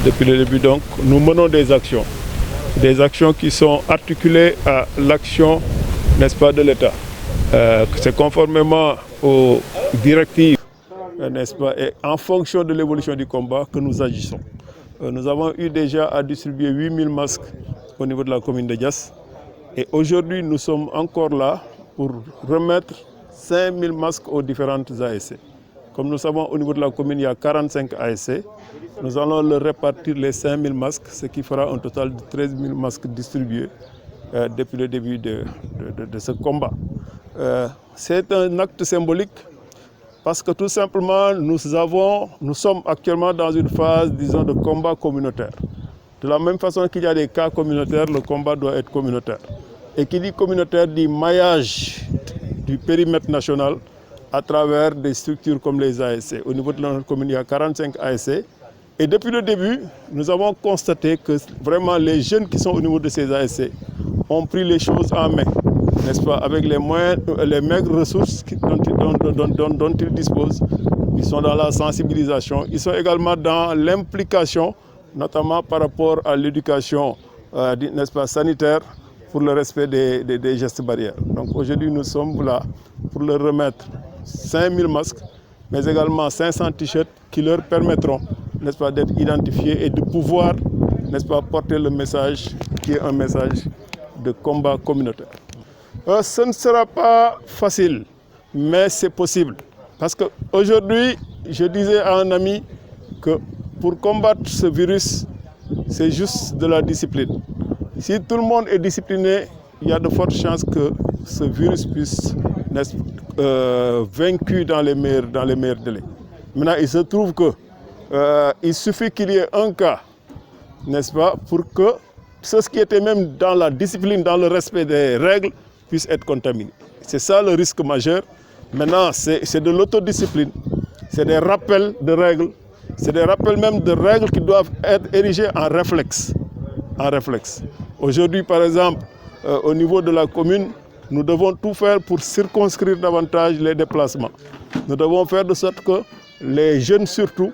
Depuis le début, donc, nous menons des actions qui sont articulées à l'action, n'est-ce pas, de l'État. C'est conformément aux directives, n'est-ce pas, et en fonction de l'évolution du combat que nous agissons. Nous avons eu déjà à distribuer 8000 masques au niveau de la commune de Diass. Et aujourd'hui, nous sommes encore là pour remettre 5000 masques aux différentes ASC. Comme nous savons, au niveau de la commune, il y a 45 ASC. Nous allons leur répartir les 5000 masques, ce qui fera un total de 13 000 masques distribués depuis le début de ce combat. C'est un acte symbolique parce que tout simplement, nous sommes actuellement dans une phase, disons, de combat communautaire. De la même façon qu'il y a des cas communautaires, le combat doit être communautaire. Et qui dit communautaire dit maillage du périmètre national à travers des structures comme les ASC. Au niveau de notre commune, il y a 45 ASC. Et depuis le début, nous avons constaté que vraiment les jeunes qui sont au niveau de ces ASC ont pris les choses en main, n'est-ce pas, avec les moyens, les maigres ressources dont ils disposent. Ils sont dans la sensibilisation, ils sont également dans l'implication, notamment par rapport à l'éducation, n'est-ce pas, sanitaire, pour le respect des gestes barrières. Donc aujourd'hui, nous sommes là pour leur remettre 5000 masques, mais également 500 t-shirts qui leur permettront, n'est-ce pas, d'être identifiés et de pouvoir, n'est-ce pas, porter le message qui est un message de combat communautaire. Ce ne sera pas facile, mais c'est possible. Parce qu'aujourd'hui, je disais à un ami que pour combattre ce virus, c'est juste de la discipline. Si tout le monde est discipliné, il y a de fortes chances que ce virus puisse être vaincu dans les meilleurs délais. Maintenant, il se trouve qu'il suffit qu'il y ait un cas, n'est-ce pas, pour que ceux qui étaient même dans la discipline, dans le respect des règles, puissent être contaminés. C'est ça le risque majeur. Maintenant, c'est de l'autodiscipline, c'est des rappels de règles, c'est des rappels même de règles qui doivent être érigés en réflexe. Aujourd'hui, par exemple, au niveau de la commune, nous devons tout faire pour circonscrire davantage les déplacements. Nous devons faire de sorte que les jeunes surtout,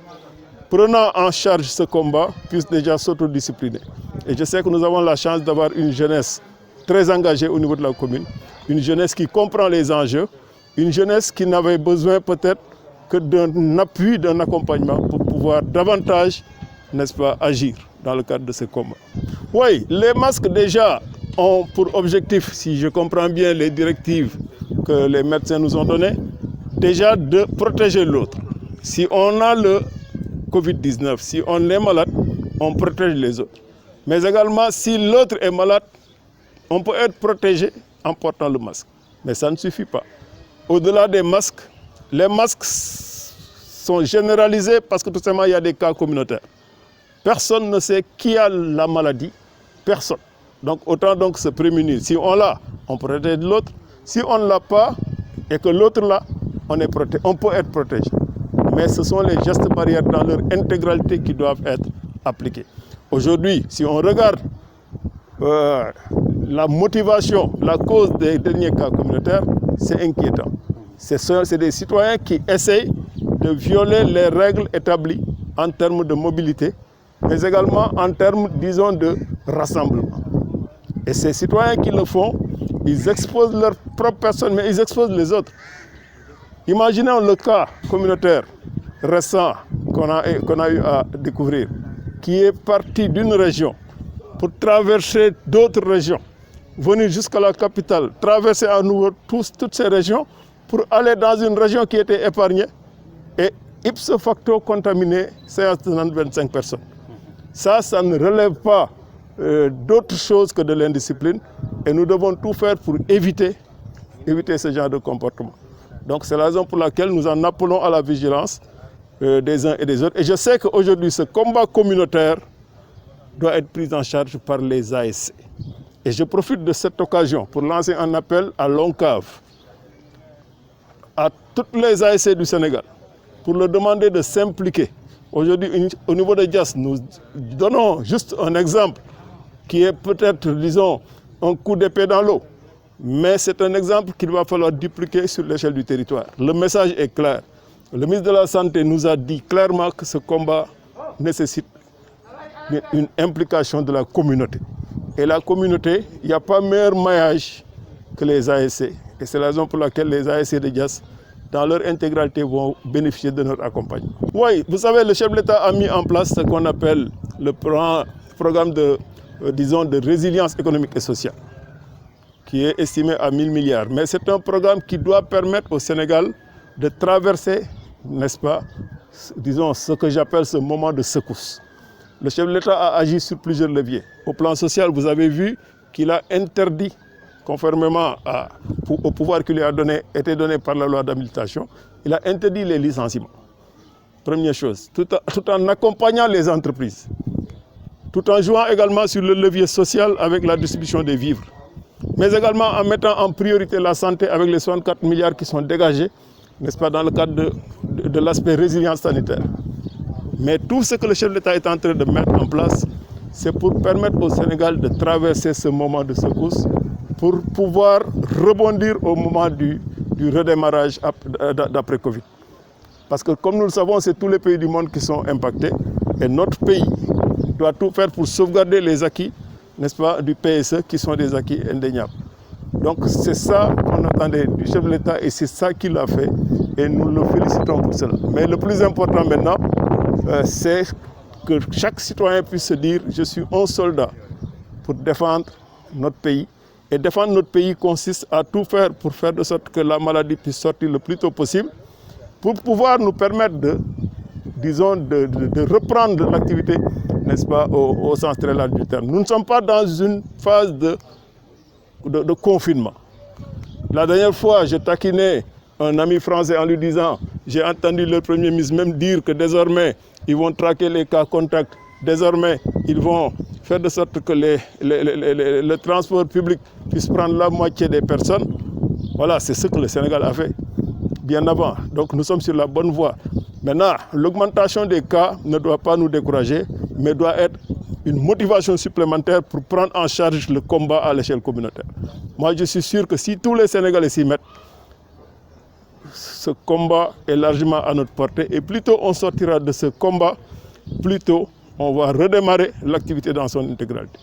prenant en charge ce combat, puissent déjà s'autodiscipliner. Et je sais que nous avons la chance d'avoir une jeunesse très engagée au niveau de la commune, une jeunesse qui comprend les enjeux, une jeunesse qui n'avait besoin peut-être que d'un appui, d'un accompagnement pour pouvoir davantage, n'est-ce pas, agir dans le cadre de ce combat. Oui, les masques déjà ont pour objectif, si je comprends bien les directives que les médecins nous ont données, déjà de protéger l'autre. Si on a le Covid-19, si on est malade, on protège les autres. Mais également, si l'autre est malade, on peut être protégé en portant le masque. Mais ça ne suffit pas. Au-delà des masques, les masques sont généralisés parce que tout simplement, il y a des cas communautaires. Personne ne sait qui a la maladie, personne. Donc autant donc se prémunir. Si on l'a, on protège l'autre. Si on ne l'a pas et que l'autre l'a, on peut être protégé. Mais ce sont les gestes barrières dans leur intégralité qui doivent être appliqués. Aujourd'hui, si on regarde la motivation, la cause des derniers cas communautaires, c'est inquiétant. C'est des citoyens qui essayent de violer les règles établies en termes de mobilité, mais également en termes, disons, de rassemblement. Et ces citoyens qui le font, ils exposent leur propre personne, mais ils exposent les autres. Imaginons le cas communautaire récent qu'on a eu à découvrir, qui est parti d'une région pour traverser d'autres régions, venir jusqu'à la capitale, traverser à nouveau toutes ces régions pour aller dans une région qui était épargnée et ipso facto contaminer 25 personnes. Ça ne relève pas d'autre chose que de l'indiscipline et nous devons tout faire pour éviter ce genre de comportement. Donc c'est la raison pour laquelle nous en appelons à la vigilance des uns et des autres. Et je sais qu'aujourd'hui, ce combat communautaire doit être pris en charge par les ASC. Et je profite de cette occasion pour lancer un appel à l'ONCAV, à toutes les ASC du Sénégal, pour leur demander de s'impliquer. Aujourd'hui, au niveau de Diass, nous donnons juste un exemple qui est peut-être, disons, un coup d'épée dans l'eau. Mais c'est un exemple qu'il va falloir dupliquer sur l'échelle du territoire. Le message est clair. Le ministre de la Santé nous a dit clairement que ce combat nécessite une implication de la communauté. Et la communauté, il n'y a pas meilleur maillage que les ASC. Et c'est la raison pour laquelle les ASC de Diass, dans leur intégralité, vont bénéficier de notre accompagnement. Oui, vous savez, le chef de l'État a mis en place ce qu'on appelle le programme de résilience économique et sociale, qui est estimé à 1000 milliards. Mais c'est un programme qui doit permettre au Sénégal de traverser, n'est-ce pas, disons ce que j'appelle ce moment de secousse. Le chef de l'État a agi sur plusieurs leviers. Au plan social, vous avez vu qu'il a interdit, conformément au pouvoir qui lui a été donné par la loi d'habilitation, il a interdit les licenciements. Première chose, tout en accompagnant les entreprises, tout en jouant également sur le levier social avec la distribution des vivres, mais également en mettant en priorité la santé avec les 64 milliards qui sont dégagés, n'est-ce pas, dans le cadre de l'aspect résilience sanitaire. Mais tout ce que le chef de l'État est en train de mettre en place, c'est pour permettre au Sénégal de traverser ce moment de secousse, pour pouvoir rebondir au moment du redémarrage d'après Covid. Parce que comme nous le savons, c'est tous les pays du monde qui sont impactés et notre pays doit tout faire pour sauvegarder les acquis, n'est-ce pas, du PSE qui sont des acquis indéniables. Donc c'est ça qu'on attendait du chef de l'État et c'est ça qu'il a fait et nous le félicitons pour cela. Mais le plus important maintenant, c'est que chaque citoyen puisse se dire « je suis un soldat pour défendre notre pays ». Et défendre notre pays consiste à tout faire pour faire de sorte que la maladie puisse sortir le plus tôt possible, pour pouvoir nous permettre de reprendre l'activité, n'est-ce pas, au sens très large du terme. Nous ne sommes pas dans une phase de confinement. La dernière fois, j'ai taquiné un ami français en lui disant, j'ai entendu le Premier ministre même dire que désormais, ils vont traquer les cas contacts, désormais, ils vont faire de sorte que le transport public puisse prendre la moitié des personnes. Voilà, c'est ce que le Sénégal a fait bien avant. Donc nous sommes sur la bonne voie. Maintenant, l'augmentation des cas ne doit pas nous décourager, mais doit être une motivation supplémentaire pour prendre en charge le combat à l'échelle communautaire. Moi, je suis sûr que si tous les Sénégalais s'y mettent, ce combat est largement à notre portée. Et plus tôt on sortira de ce combat, plus tôt on va redémarrer l'activité dans son intégralité.